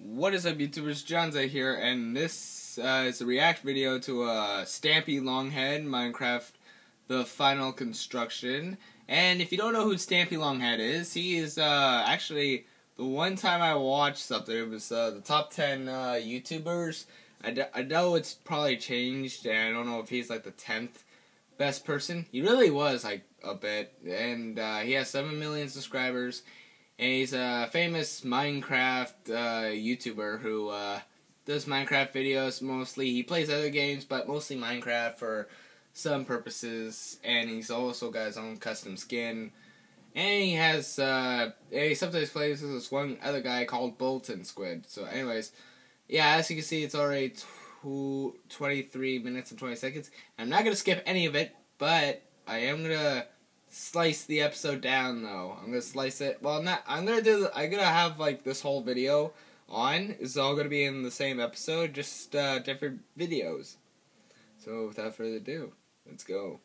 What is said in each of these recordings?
What is up, YouTubers? Johnzza here, and this is a react video to stampylonghead Minecraft The Final Construction. And if you don't know who stampylonghead is, he is actually the one time I watched something. It was the top 10 YouTubers. I know it's probably changed, and I don't know if he's like the 10th best person. He really was like a bit, and he has 7 million subscribers. And he's a famous Minecraft YouTuber who does Minecraft videos mostly. He plays other games, but mostly Minecraft for some purposes. And he's also got his own custom skin. And he has, he sometimes plays with this one other guy called Bolton Squid. So anyways, yeah, as you can see, it's already 23 minutes and 20 seconds. I'm not going to skip any of it, but I am going to slice the episode down though. I'm gonna slice it. Well, I'm gonna have like this whole video on. It's all gonna be in the same episode, just different videos. So without further ado, let's go.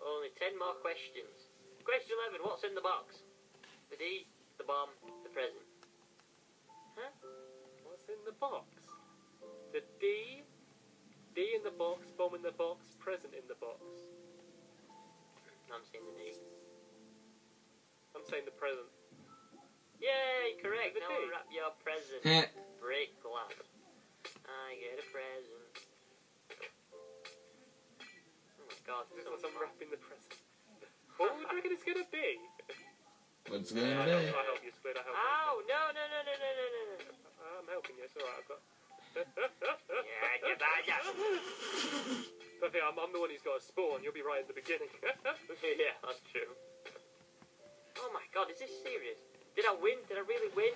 Only 10 more questions. Question 11. What's in the box? The D, the bomb, the present. Huh? What's in the box? The D in the box, bomb in the box, present in the box. I'm saying the D. I'm saying the present. Yay, correct. The Now D. unwrap your present. Break glass. I get a present. Oh my god. This is unwrapping the present. What do you reckon it's going to be? What's gonna I be? help you, Squid. I help Ow! you. No. I'm helping you. It's alright. I've got... Yeah, get back. I think I'm the one who's got a spawn. You'll be right at the beginning. Yeah, that's true. Oh my god, is this serious? Did I win? Did I really win?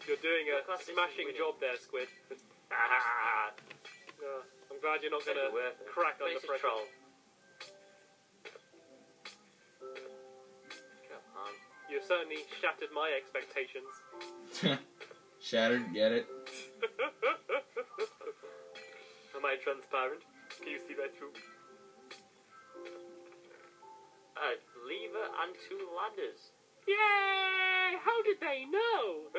You're doing a Class, this is smashing winning. job there, Squid. I'm glad you're not going to crack under It's a pressure. troll. Come on. You've certainly shattered my expectations. Shattered, get it? Am I transparent? Can you see right through? A lever and 2 ladders. Yay! How did they know?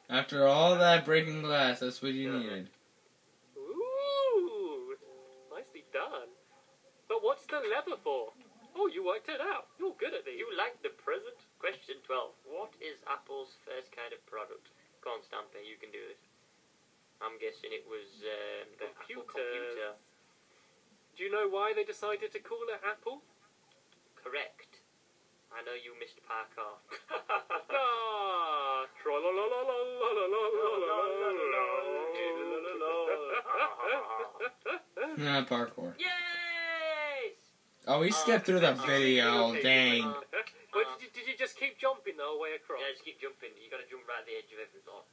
After all that breaking glass, that's what you needed. Ooh! Nicely done. But what's the lever for? Oh, you worked it out. You're good at these. You like the present? Question 12. What is Apple's first kind of product? Go on, Stampy, you can do this. I'm guessing it was the Apple computer. Do you know why they decided to call it Apple? Correct. I know you, Mr. Parkour. Ah! Nah, parkour. Yes! Oh, we skipped through the video, dang. But did you just keep jumping the whole way across? Yeah, just keep jumping. You gotta jump right at the edge of every floor.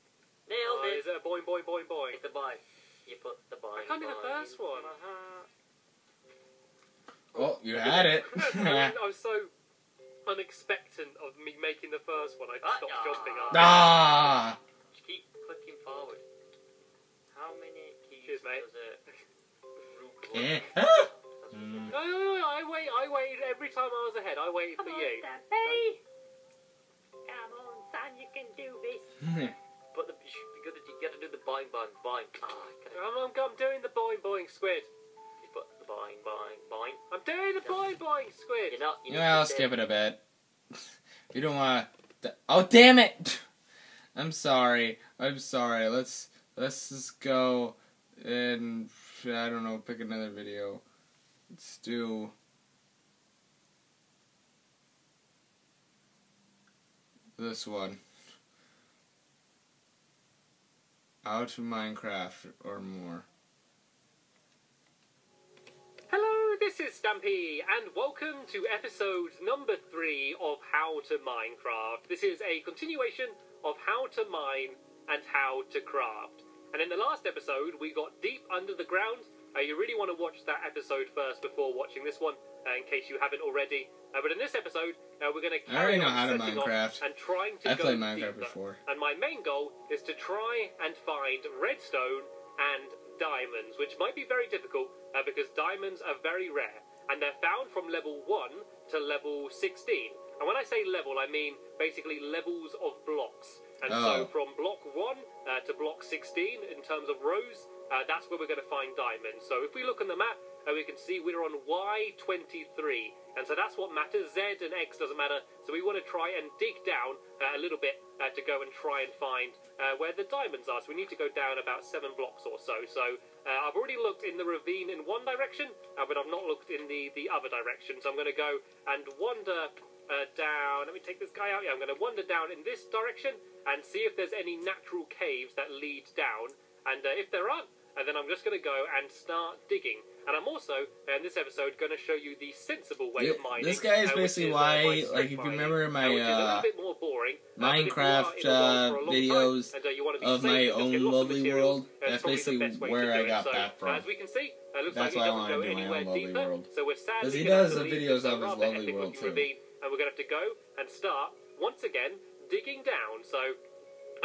Nailed it! Is it a boing, boing, boing, boing? It's the boing. You put the boing. I can't do the first one. Oh, you had it. I was so unexpectant of me making the first one, I stopped jumping up. Ah! Just keep clicking forward. How many keys Cheers, mate. does a rook Yeah. No, I waited every time I was ahead. I waited for you. Come on, son, you can do this. But you gotta do the boing, boing, boing. I'm doing the boing, boing, Squid. You put the boing, boing, boing. I'm doing the boing, boing, Squid. You're not. Yeah, I'll skip it a bit. You don't want to... Oh, damn it! I'm sorry. Let's just go and, I don't know, pick another video. Let's do... this one. How to Minecraft or more. Hello, this is Stampy, and welcome to episode number 3 of How to Minecraft. This is a continuation of How to Mine and How to Craft. And in the last episode, we got deep under the ground. You really want to watch that episode first before watching this one, in case you haven't already. But in this episode, we're going to carry on setting off and trying to go played Minecraft deeper. before. And my main goal is to try and find redstone and diamonds, which might be very difficult because diamonds are very rare. And they're found from level 1 to level 16. And when I say level, I mean basically levels of blocks. And so from block 1 to block 16 in terms of rows, that's where we're going to find diamonds. So if we look on the map, we can see we're on Y23. And so that's what matters. Z and X doesn't matter. So we want to try and dig down a little bit to go and try and find where the diamonds are. So we need to go down about 7 blocks or so. So I've already looked in the ravine in one direction, but I've not looked in the other direction. So I'm going to go and wander down. Let me take this guy out. Yeah, I'm going to wander down in this direction and see if there's any natural caves that lead down. And if there aren't, then I'm just going to go and start digging. And I'm also, in this episode, going to show you the sensible way of mining. This guy is basically why, like, if you remember my Minecraft videos of my own lovely world, that's basically where I got that from. As we can see, looks That's like why I want to do my own lovely world. So we're because he does the videos of his lovely world too. And we're going to have to go and start, once again, digging down. So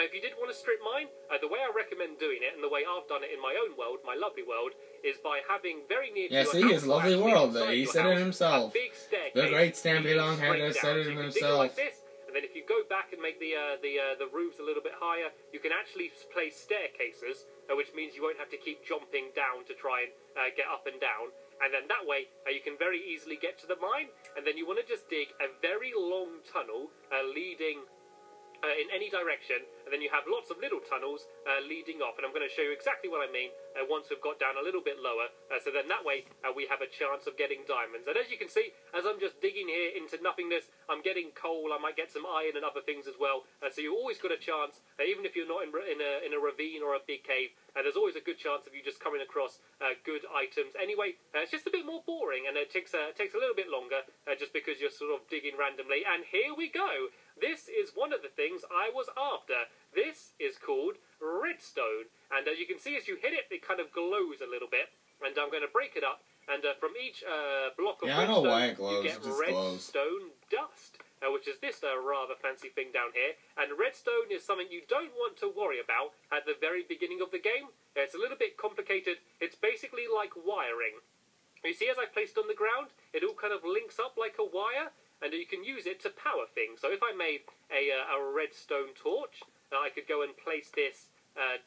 if you did want to strip mine, the way I recommend doing it, and the way I've done it in my own world, my lovely world, is by having very near to your see, his lovely world. He said it himself. The great stampylonghead has said it himself. And then if you go back and make the roofs a little bit higher, you can actually place staircases, which means you won't have to keep jumping down to try and get up and down. And then that way, you can very easily get to the mine. And then you want to just dig a very long tunnel leading in any direction, and then you have lots of little tunnels leading off, and I'm going to show you exactly what I mean once we've got down a little bit lower, so then that way we have a chance of getting diamonds. And as you can see, as I'm just digging here into nothingness, I'm getting coal, I might get some iron and other things as well, so you always got a chance, even if you're not in a ravine or a big cave, there's always a good chance of you just coming across good items. Anyway, it's just a bit more boring, and it takes a little bit longer, just because you're sort of digging randomly. And here we go. This is one of the things I was after. This is called redstone, and as you can see, as you hit it, it kind of glows a little bit. And I'm going to break it up, and from each block of redstone, I know why it glows. you get redstone dust. Which is this rather fancy thing down here. And redstone is something you don't want to worry about at the very beginning of the game. It's a little bit complicated. It's basically like wiring. You see, as I placed on the ground, it all kind of links up like a wire, and you can use it to power things. So if I made a redstone torch, I could go and place this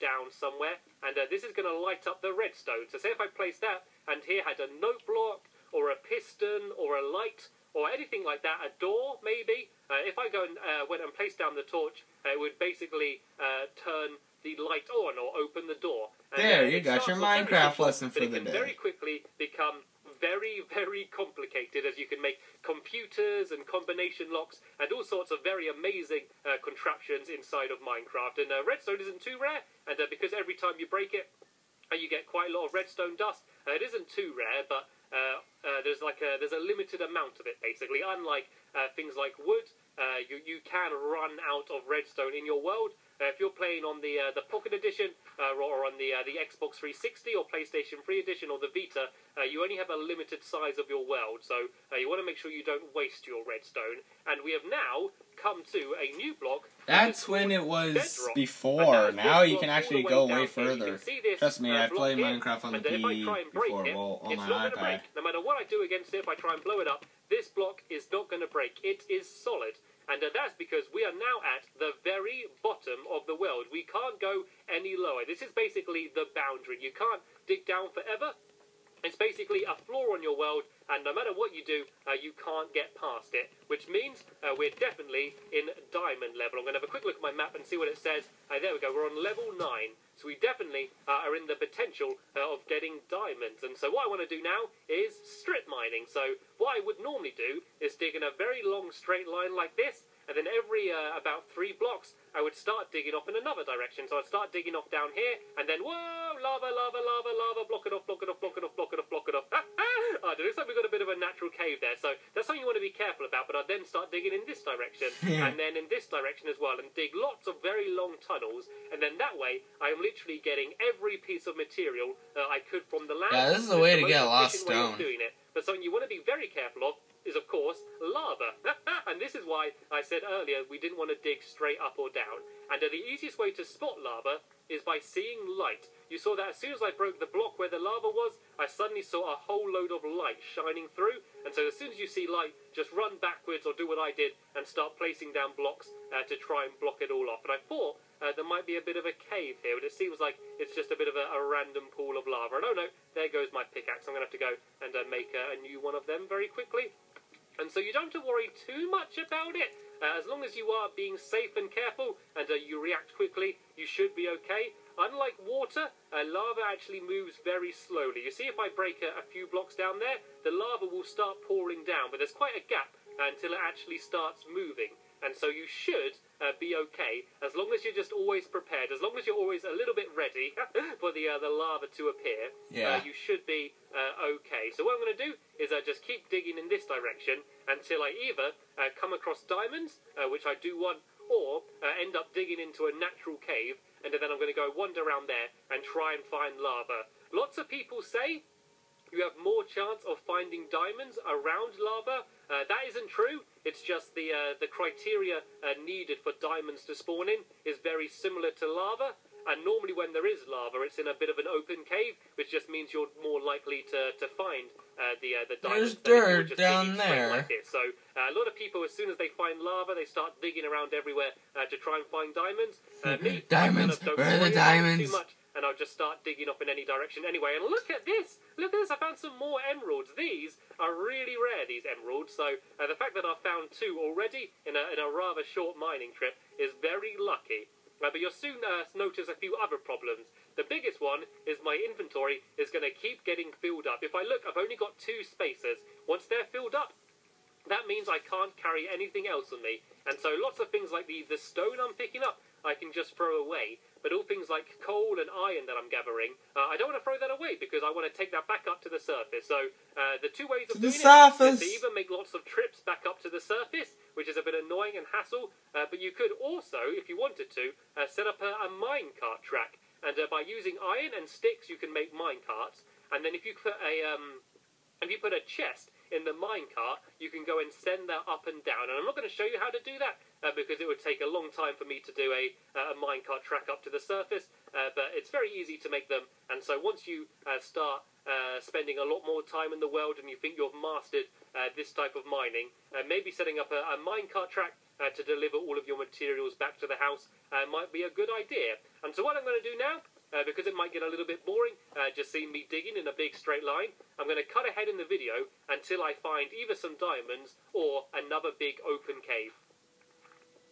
down somewhere, and this is going to light up the redstone. So say if I placed that, and here had a note block, or a piston, or a light, or anything like that, a door maybe. If I go and went and placed down the torch, it would basically turn the light on or open the door. And, there, you got your Minecraft lesson for the day. But it can very quickly become very, very complicated, as you can make computers and combination locks and all sorts of very amazing contraptions inside of Minecraft. And redstone isn't too rare, and because every time you break it, you get quite a lot of redstone dust. It isn't too rare, but there's a limited amount of it, basically. Unlike things like wood, you can run out of redstone in your world. If you're playing on the Pocket Edition or on the Xbox 360 or PlayStation 3 Edition or the Vita, you only have a limited size of your world, so you want to make sure you don't waste your redstone. And we have now come to a new block. That's when it was bedrock. Before. Now you can actually go way further. Trust me, I've played Minecraft on the PE before, well, on my iPad. No matter what I do against it, if I try and blow it up, this block is not going to break. It is solid. And that's because we are now at the very bottom of the world. We can't go any lower. This is basically the boundary. You can't dig down forever. It's basically a floor on your world, and no matter what you do, you can't get past it. Which means we're definitely in diamond level. I'm going to have a quick look at my map and see what it says. There we go, we're on level 9. So we definitely are in the potential of getting diamonds. And so what I want to do now is strip mining. So what I would normally do is dig in a very long straight line like this, and then every about 3 blocks, I would start digging off in another direction. So I'd start digging off down here, and then, whoa, lava, lava, lava, lava, block it off, block it off, block it off, block it off, block it off. It looks like we've got a bit of a natural cave there, so that's something you want to be careful about. But I'd then start digging in this direction, and then in this direction as well, and dig lots of very long tunnels, and then that way, I am literally getting every piece of material I could from the land. Yeah, this is a way to get lost stone. Doing it. But something you want to be very careful of is, of course, lava. And this is why I said earlier we didn't want to dig straight up or down. And the easiest way to spot lava is by seeing light. you saw that as soon as I broke the block where the lava was, I suddenly saw a whole load of light shining through. And so as soon as you see light, just run backwards or do what I did and start placing down blocks to try and block it all off. And I thought there might be a bit of a cave here, but it seems like it's just a bit of a random pool of lava. And oh no, there goes my pickaxe. I'm going to have to go and make a new one of them very quickly. And so you don't have to worry too much about it. As long as you are being safe and careful and you react quickly, you should be okay. Unlike water, lava actually moves very slowly. You see, if I break a few blocks down there, the lava will start pouring down, but there's quite a gap until it actually starts moving. And so you should be okay, as long as you're just always prepared, as long as you're always a little bit ready for the lava to appear. You should be okay. So what I'm going to do is just keep digging in this direction until I either come across diamonds, which I do want, or end up digging into a natural cave, and then I'm going to go wander around there and try and find lava. Lots of people say you have more chance of finding diamonds around lava. That isn't true. It's just the criteria needed for diamonds to spawn in is very similar to lava. And normally when there is lava, it's in a bit of an open cave, which just means you're more likely to find the diamonds. There's dirt down there. Like this. So a lot of people, as soon as they find lava, they start digging around everywhere to try and find diamonds. Me, diamonds, where are the diamonds? Too much, and I'll just start digging up in any direction anyway. And look at this! Look at this! I found some more emeralds. These are really rare, these emeralds. So the fact that I've found 2 already in a rather short mining trip is very lucky. But you'll soon notice a few other problems. The biggest one is my inventory is going to keep getting filled up. If I look, I've only got 2 spaces. Once they're filled up, that means I can't carry anything else on me. And so lots of things like the stone I'm picking up, I can just throw away. But all things like coal and iron that I'm gathering, I don't want to throw that away because I want to take that back up to the surface. So the 2 ways of doing it is to either make lots of trips back up to the surface, which is a bit annoying and hassle, but you could also, if you wanted to, set up a minecart track. And by using iron and sticks, you can make minecarts. And then if you put a chest in the minecart, you can go and send that up and down. And I'm not going to show you how to do that because it would take a long time for me to do a minecart track up to the surface. But it's very easy to make them. And so once you start spending a lot more time in the world and you think you've mastered this type of mining, maybe setting up a minecart track to deliver all of your materials back to the house might be a good idea. And so what I'm going to do now, because it might get a little bit boring, just seeing me digging in a big straight line, I'm going to cut ahead in the video until I find either some diamonds or another big open cave.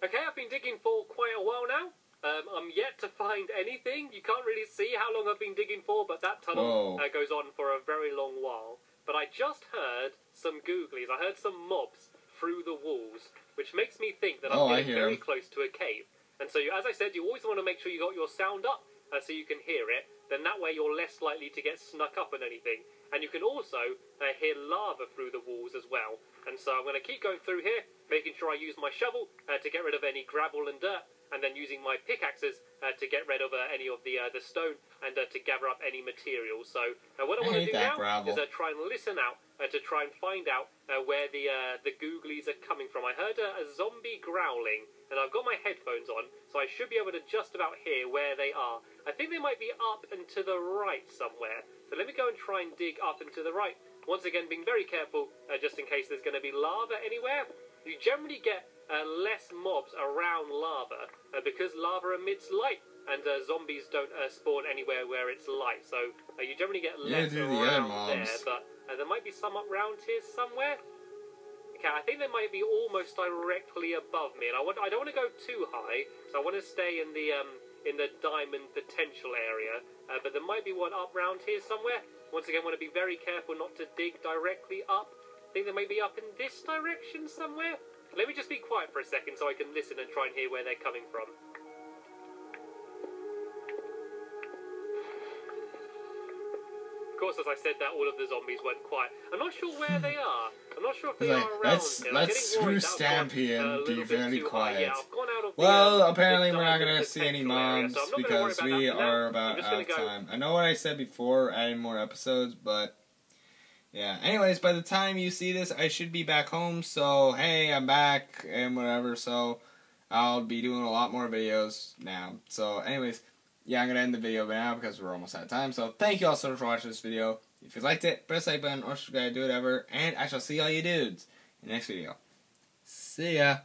Okay, I've been digging for quite a while now. I'm yet to find anything. You can't really see how long I've been digging for, but that tunnel goes on for a very long while. But I just heard some googlies. I heard some mobs through the walls, which makes me think that I'm getting very close to a cave. And so, as I said, you always want to make sure you got your sound up so you can hear it. Then that way you're less likely to get snuck up on anything. And you can also hear lava through the walls as well. And so I'm going to keep going through here, making sure I use my shovel to get rid of any gravel and dirt, and then using my pickaxes to get rid of any of the stone and to gather up any materials. So what I want to do now is try and listen out to try and find out where the googlies are coming from. I heard a zombie growling, and I've got my headphones on, so I should be able to just about hear where they are. I think they might be up and to the right somewhere. So let me go and try and dig up and to the right. Once again, being very careful, just in case there's going to be lava anywhere. You generally get less mobs around lava because lava emits light, and zombies don't spawn anywhere where it's light. So you generally get less around there, but there might be some up round here somewhere. Okay, I think they might be almost directly above me, and I don't want to go too high, so I want to stay in the diamond potential area. But there might be one up round here somewhere. Once again, want to be very careful not to dig directly up. I think they may be up in this direction somewhere. Let me just be quiet for a second so I can listen and try and hear where they're coming from. Of course, as I said that, all of the zombies went quiet. I'm not sure where they are. I'm not sure if they are around. Let's screw Stampy and be very quiet. Yeah, I've gone out of well, apparently we're not going to see any mobs because we are about out of time. I know what I said before, adding more episodes, but yeah. Anyways, by the time you see this, I should be back home, so hey, I'm back and whatever, so I'll be doing a lot more videos now. So anyways, yeah, I'm going to end the video now because we're almost out of time. So thank you all so much for watching this video. If you liked it, press the like button or subscribe, do whatever. And I shall see all you dudes in the next video. See ya.